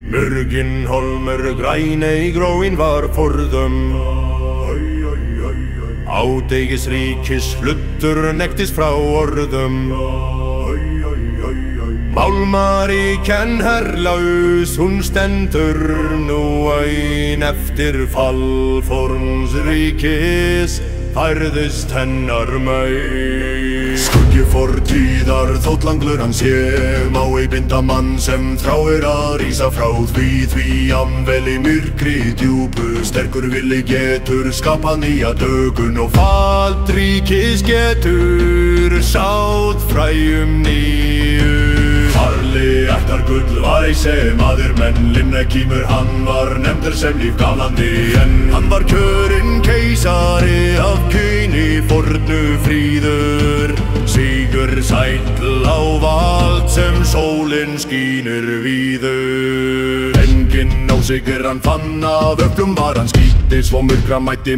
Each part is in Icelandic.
Myrginholmur grænei gróin var forðum. Ádegisríkis fluttur nektist frá orðum. Málmaríkjan herlaus hún stendur nú ein eftir fall Forns ríkis færðist hennar mei. Skuggi fortíðar þótt langlur hann sé, má ei binda mann sem þráir að rísa frá því hann vel í myrkri djúpu sterkur villi getur skapað nýja dögun og falt ríkis getur sáð fræjum nýju. Harli ættar gull væse maður menn Linnekímur hann var nefndur sem lífgaflandi en hann var kjörinn keisari af kyni fornu fríður. Sigur sæll á vald sem sólin skínir víður. Enginn á sigur hann fann af öflum var hann skíti svo myrkra mætti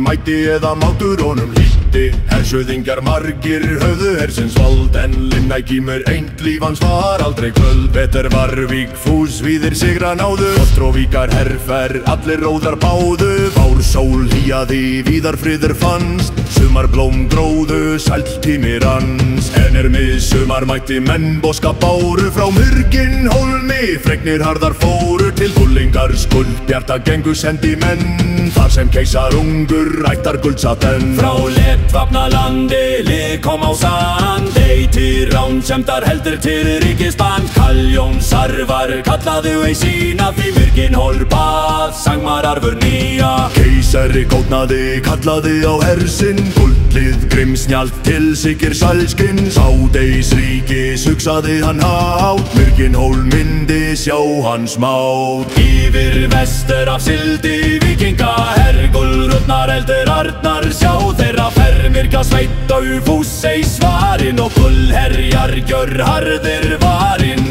eða mátur honum hlýtti. Hersöðingjar margir höfðu hersins vald en Linnekímur eint líf hans var aldrei kvöld. Betur var Vígfús víðir sigra náðu Ostróvíkar herfer allir róðar báðu. Bár sól hýjaði víðar friður fannst sumar blóm gróðu sæll tími ranns. En miðsumar mætti menn boskap báru frá Myrginhólmi fregnir harðar fóru til Bullingar skuld bjarta gengu sendi menn þar sem keisar ungur ættar guld satt enn. Frá Letvapnalandi lið kom á sand eitir ránsemdar heldur til ríkisband. Kaljón sarvar kallaðu ei sína því Myrginhólm bað sangmararfur nýja. Keisari gótnaði kallaði á hersinn gullið grimsnjalt til sigir sælskinn. Ádegisríkis hugsaði hann hátt Myrginhólm myndi sjá hans mát. Yfir vestur af sildi víkinga hergulrútnar eldur arnar sjá þeirra fermirka sveit Aufús ei svarinn og gullherjar gjör harðir varinn.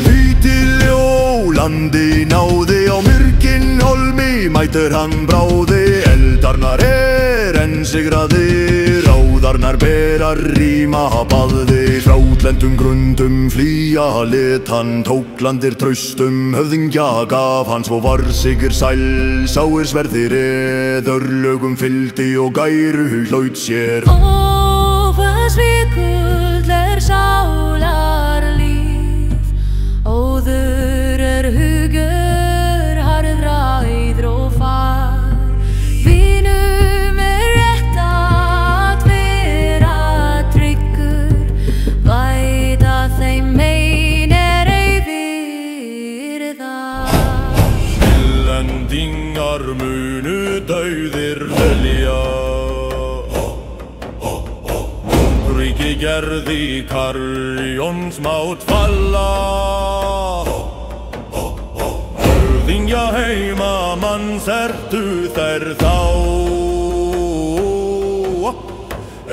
Landi náði á Myrginhólmi mætur hann bráði eldarnar enn sigraði ráðarnar berar ríma baði. Frá útlendum grundum flýja lit hann tók landir traustum höfðingja gaf hann svo var sigur sæll sáir sverðir örlögum fylgdi og gæru hlaut sér. Ófas við gull sálar líf óður hugur harðræður og far. Vinum rétt að vera tryggur væta þeim mein ei virða. Illendingar munu dauðir velja ríki gerði Karljóns mátt falla. Höfðingja heimamanns ertu þær þá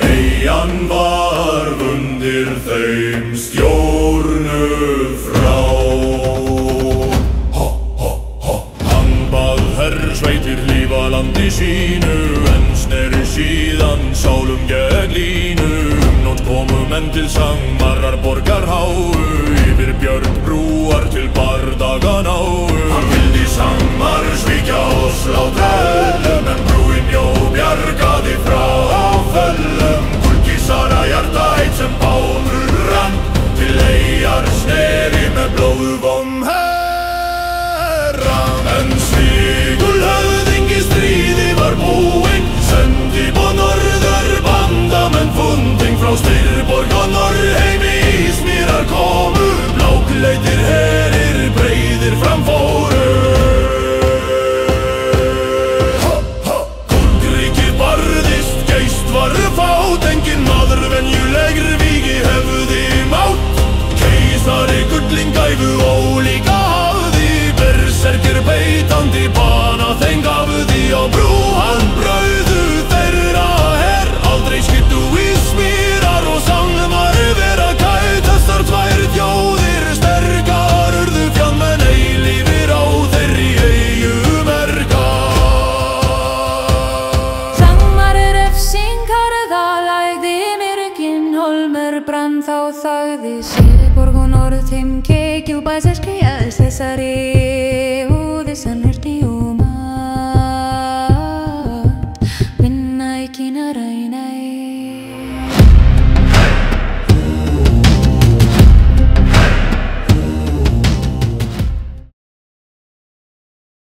eyjan var undir þeim stjórnu frá. Hann bað hersveitir hlífa landi sínu en sneri síðan sálum gegn línu. Nótt komu menn til sangmarar borgar háu yfir björn brúar til bardaga náu. Hann vildi sangmar svíkja og slátra öllum en brúin jó bjargaði frá föllum. Gullkísara hjarta heitt sem báður rann til eyjar sneri með blóðum herran. En